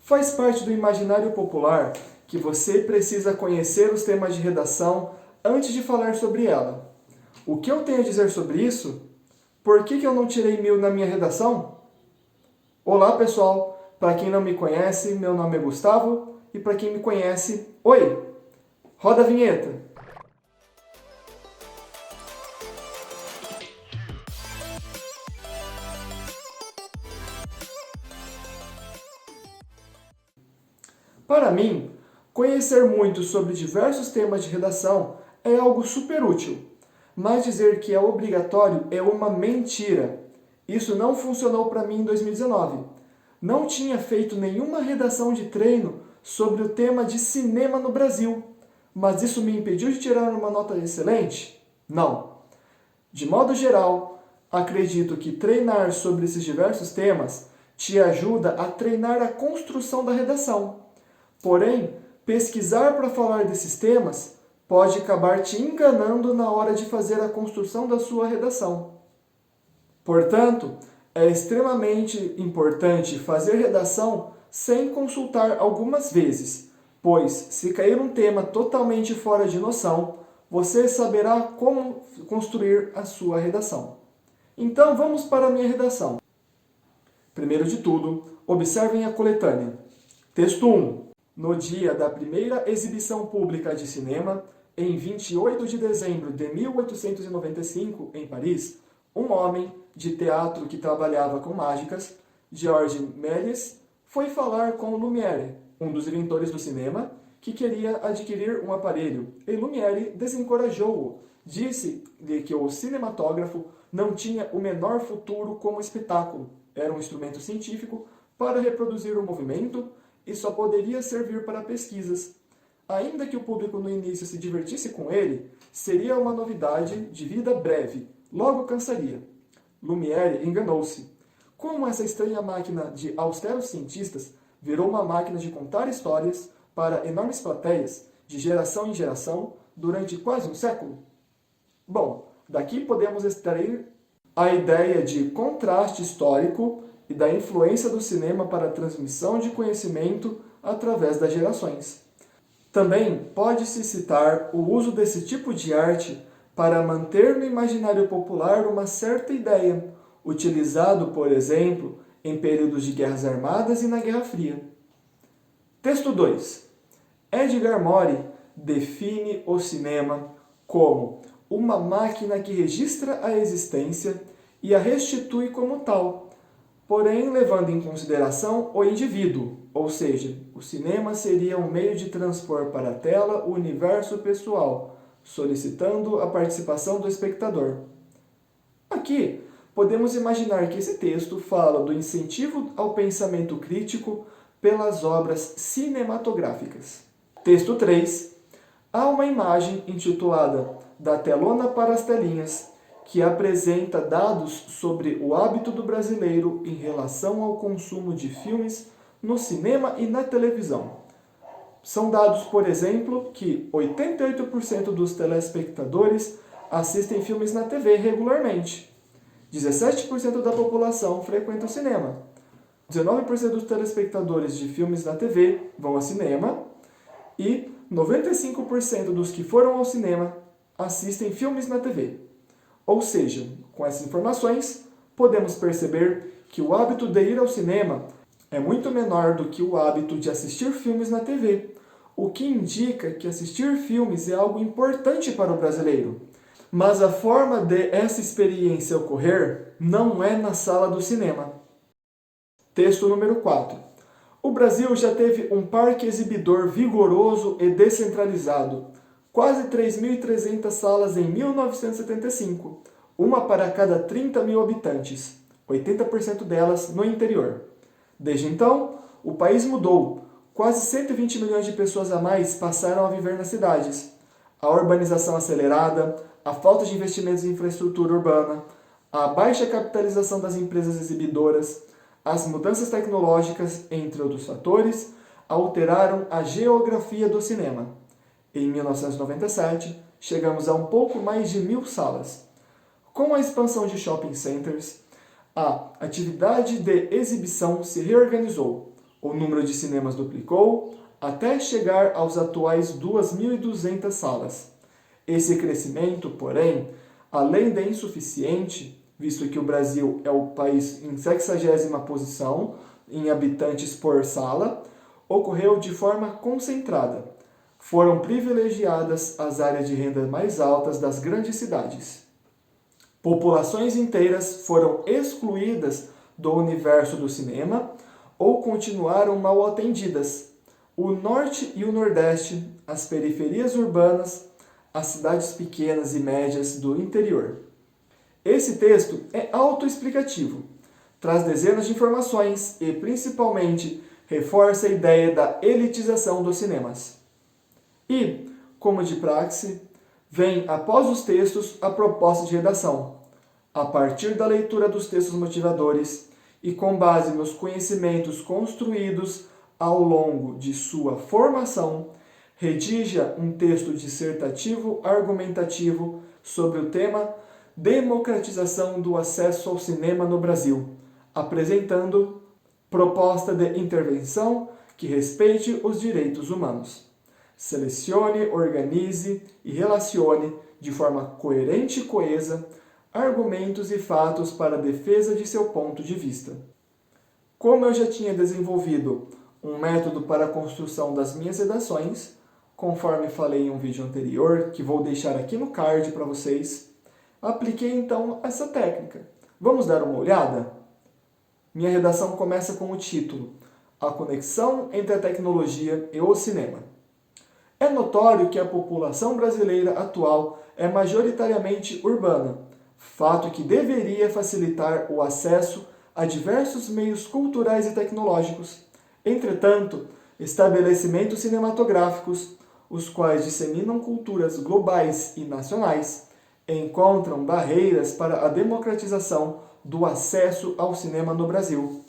Faz parte do imaginário popular que você precisa conhecer os temas de redação antes de falar sobre ela. O que eu tenho a dizer sobre isso? Por que eu não tirei 1000 na minha redação? Olá, pessoal! Para quem não me conhece, meu nome é Gustavo e para quem me conhece, oi! Roda a vinheta! Para mim, conhecer muito sobre diversos temas de redação é algo super útil, mas dizer que é obrigatório é uma mentira. Isso não funcionou para mim em 2019. Não tinha feito nenhuma redação de treino sobre o tema de cinema no Brasil, mas isso me impediu de tirar uma nota excelente? Não. De modo geral, acredito que treinar sobre esses diversos temas te ajuda a treinar a construção da redação. Porém, pesquisar para falar desses temas pode acabar te enganando na hora de fazer a construção da sua redação. Portanto, é extremamente importante fazer redação sem consultar algumas vezes, pois, se cair um tema totalmente fora de noção, você saberá como construir a sua redação. Então, vamos para a minha redação. Primeiro de tudo, observem a coletânea. Texto 1. No dia da primeira exibição pública de cinema, em 28 de dezembro de 1895, em Paris, um homem de teatro que trabalhava com mágicas, Georges Méliès, foi falar com Lumière, um dos inventores do cinema, que queria adquirir um aparelho, e Lumière desencorajou-o. Disse-lhe que o cinematógrafo não tinha o menor futuro como espetáculo, era um instrumento científico para reproduzir o movimento e só poderia servir para pesquisas. Ainda que o público no início se divertisse com ele, seria uma novidade de vida breve, logo cansaria. Lumière enganou-se. Como essa estranha máquina de austeros cientistas virou uma máquina de contar histórias para enormes plateias, de geração em geração, durante quase um século? Bom, daqui podemos extrair a ideia de contraste histórico e da influência do cinema para a transmissão de conhecimento através das gerações. Também pode-se citar o uso desse tipo de arte para manter no imaginário popular uma certa ideia, utilizado, por exemplo, em períodos de guerras armadas e na Guerra Fria. Texto 2. Edgar Morin define o cinema como uma máquina que registra a existência e a restitui como tal, porém levando em consideração o indivíduo, ou seja, o cinema seria um meio de transpor para a tela o universo pessoal, solicitando a participação do espectador. Aqui, podemos imaginar que esse texto fala do incentivo ao pensamento crítico pelas obras cinematográficas. Texto 3. Há uma imagem intitulada Da Telona para as Telinhas, que apresenta dados sobre o hábito do brasileiro em relação ao consumo de filmes no cinema e na televisão. São dados, por exemplo, que 88% dos telespectadores assistem filmes na TV regularmente. 17% da população frequenta o cinema. 19% dos telespectadores de filmes na TV vão ao cinema e 95% dos que foram ao cinema assistem filmes na TV. Ou seja, com essas informações, podemos perceber que o hábito de ir ao cinema é muito menor do que o hábito de assistir filmes na TV, o que indica que assistir filmes é algo importante para o brasileiro. Mas a forma de essa experiência ocorrer não é na sala do cinema. Texto número 4. O Brasil já teve um parque exibidor vigoroso e descentralizado, quase 3.300 salas em 1975, uma para cada 30 mil habitantes, 80% delas no interior. Desde então, o país mudou. Quase 120 milhões de pessoas a mais passaram a viver nas cidades. A urbanização acelerada, a falta de investimentos em infraestrutura urbana, a baixa capitalização das empresas exibidoras, as mudanças tecnológicas, entre outros fatores, alteraram a geografia do cinema. Em 1997, chegamos a um pouco mais de 1.000 salas. Com a expansão de shopping centers, a atividade de exibição se reorganizou. O número de cinemas duplicou, até chegar aos atuais 2.200 salas. Esse crescimento, porém, além de insuficiente, visto que o Brasil é o país em 60ª posição em habitantes por sala, ocorreu de forma concentrada. Foram privilegiadas as áreas de renda mais altas das grandes cidades. Populações inteiras foram excluídas do universo do cinema ou continuaram mal atendidas. O Norte e o Nordeste, as periferias urbanas, as cidades pequenas e médias do interior. Esse texto é autoexplicativo, traz dezenas de informações e, principalmente, reforça a ideia da elitização dos cinemas. E, como de praxe, vem, após os textos, a proposta de redação. A partir da leitura dos textos motivadores e com base nos conhecimentos construídos ao longo de sua formação, redija um texto dissertativo argumentativo sobre o tema Democratização do acesso ao cinema no Brasil, apresentando proposta de intervenção que respeite os direitos humanos. Selecione, organize e relacione de forma coerente e coesa argumentos e fatos para a defesa de seu ponto de vista. Como eu já tinha desenvolvido um método para a construção das minhas redações, conforme falei em um vídeo anterior, que vou deixar aqui no card para vocês, apliquei então essa técnica. Vamos dar uma olhada? Minha redação começa com o título A conexão entre a tecnologia e o cinema. É notório que a população brasileira atual é majoritariamente urbana, fato que deveria facilitar o acesso a diversos meios culturais e tecnológicos. Entretanto, estabelecimentos cinematográficos, os quais disseminam culturas globais e nacionais, encontram barreiras para a democratização do acesso ao cinema no Brasil.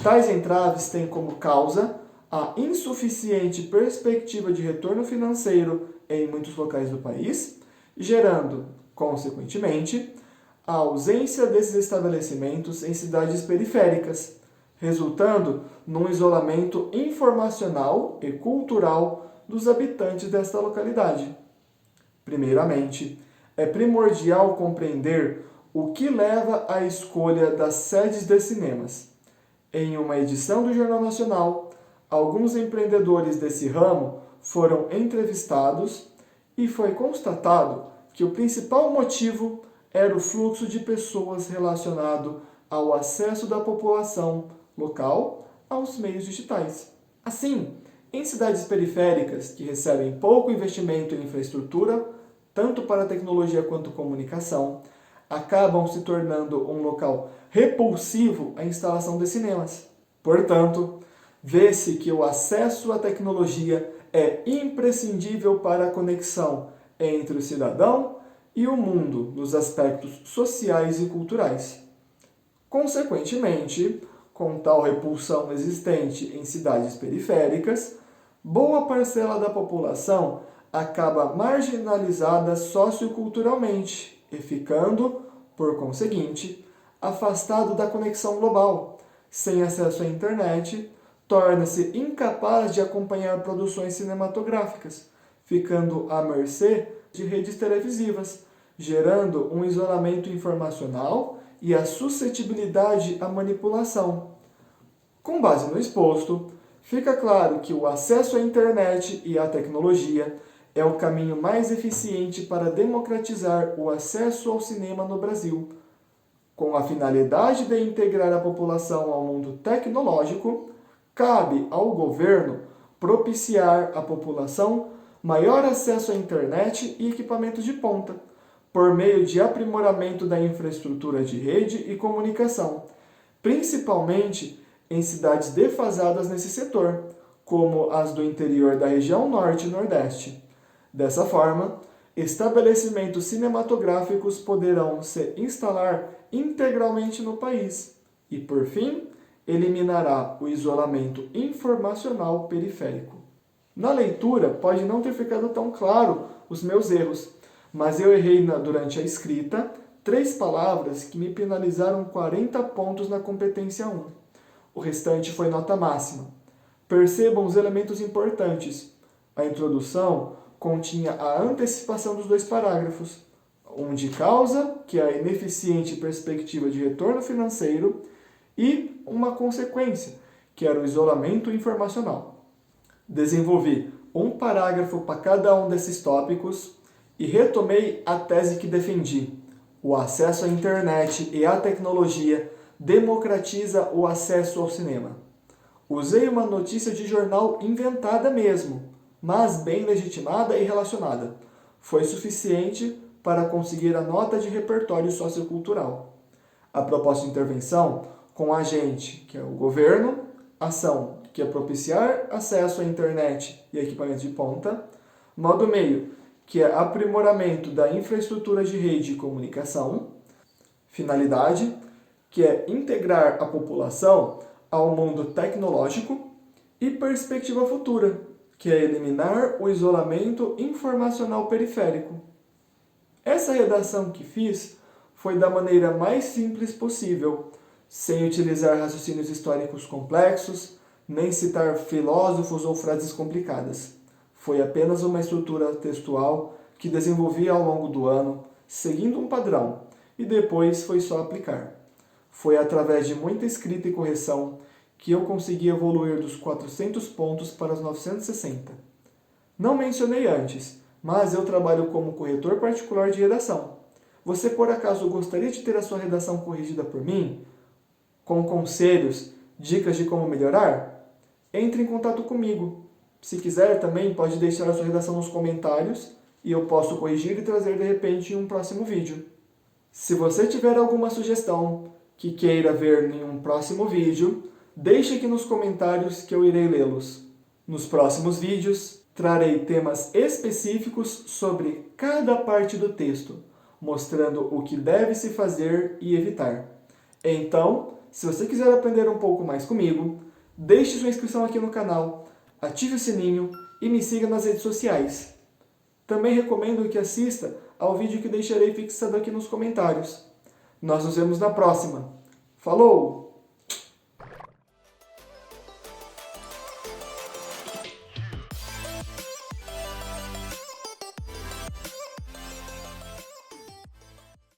Tais entraves têm como causa a insuficiente perspectiva de retorno financeiro em muitos locais do país, gerando, consequentemente, a ausência desses estabelecimentos em cidades periféricas, resultando num isolamento informacional e cultural dos habitantes desta localidade. Primeiramente, é primordial compreender o que leva à escolha das sedes de cinemas. Em uma edição do Jornal Nacional, alguns empreendedores desse ramo foram entrevistados e foi constatado que o principal motivo era o fluxo de pessoas relacionado ao acesso da população local aos meios digitais. Assim, em cidades periféricas que recebem pouco investimento em infraestrutura, tanto para tecnologia quanto comunicação, acabam se tornando um local repulsivo à instalação de cinemas. Portanto, vê-se que o acesso à tecnologia é imprescindível para a conexão entre o cidadão e o mundo nos aspectos sociais e culturais. Consequentemente, com tal repulsão existente em cidades periféricas, boa parcela da população acaba marginalizada socioculturalmente e ficando, por conseguinte, afastado da conexão global, sem acesso à internet, torna-se incapaz de acompanhar produções cinematográficas, ficando à mercê de redes televisivas, gerando um isolamento informacional e a suscetibilidade à manipulação. Com base no exposto, fica claro que o acesso à internet e à tecnologia é o caminho mais eficiente para democratizar o acesso ao cinema no Brasil. Com a finalidade de integrar a população ao mundo tecnológico, cabe ao governo propiciar à população maior acesso à internet e equipamentos de ponta, por meio de aprimoramento da infraestrutura de rede e comunicação, principalmente em cidades defasadas nesse setor, como as do interior da região Norte e Nordeste. Dessa forma, estabelecimentos cinematográficos poderão se instalar integralmente no país e, por fim, eliminará o isolamento informacional periférico. Na leitura, pode não ter ficado tão claro os meus erros, mas eu errei durante a escrita 3 palavras que me penalizaram 40 pontos na competência 1. O restante foi nota máxima. Percebam os elementos importantes. A introdução continha a antecipação dos 2 parágrafos. Um de causa, que é a ineficiente perspectiva de retorno financeiro, e uma consequência, que era o isolamento informacional. Desenvolvi um parágrafo para cada um desses tópicos e retomei a tese que defendi. O acesso à internet e à tecnologia democratiza o acesso ao cinema. Usei uma notícia de jornal inventada mesmo, mas bem legitimada e relacionada. Foi suficiente para conseguir a nota de repertório sociocultural. A proposta de intervenção com agente, que é o governo, ação, que é propiciar acesso à internet e equipamentos de ponta, modo meio, que é aprimoramento da infraestrutura de rede de comunicação, finalidade, que é integrar a população ao mundo tecnológico, e perspectiva futura, que é eliminar o isolamento informacional periférico. Essa redação que fiz foi da maneira mais simples possível, sem utilizar raciocínios históricos complexos, nem citar filósofos ou frases complicadas. Foi apenas uma estrutura textual que desenvolvi ao longo do ano, seguindo um padrão, e depois foi só aplicar. Foi através de muita escrita e correção que eu consegui evoluir dos 400 pontos para os 960. Não mencionei antes, mas eu trabalho como corretor particular de redação. Você, por acaso, gostaria de ter a sua redação corrigida por mim? Com conselhos, dicas de como melhorar? Entre em contato comigo. Se quiser, também pode deixar a sua redação nos comentários e eu posso corrigir e trazer de repente em um próximo vídeo. Se você tiver alguma sugestão que queira ver em um próximo vídeo, deixe aqui nos comentários que eu irei lê-los. Nos próximos vídeos, trarei temas específicos sobre cada parte do texto, mostrando o que deve se fazer e evitar. Então, se você quiser aprender um pouco mais comigo, deixe sua inscrição aqui no canal, ative o sininho e me siga nas redes sociais. Também recomendo que assista ao vídeo que deixarei fixado aqui nos comentários. Nós nos vemos na próxima. Falou!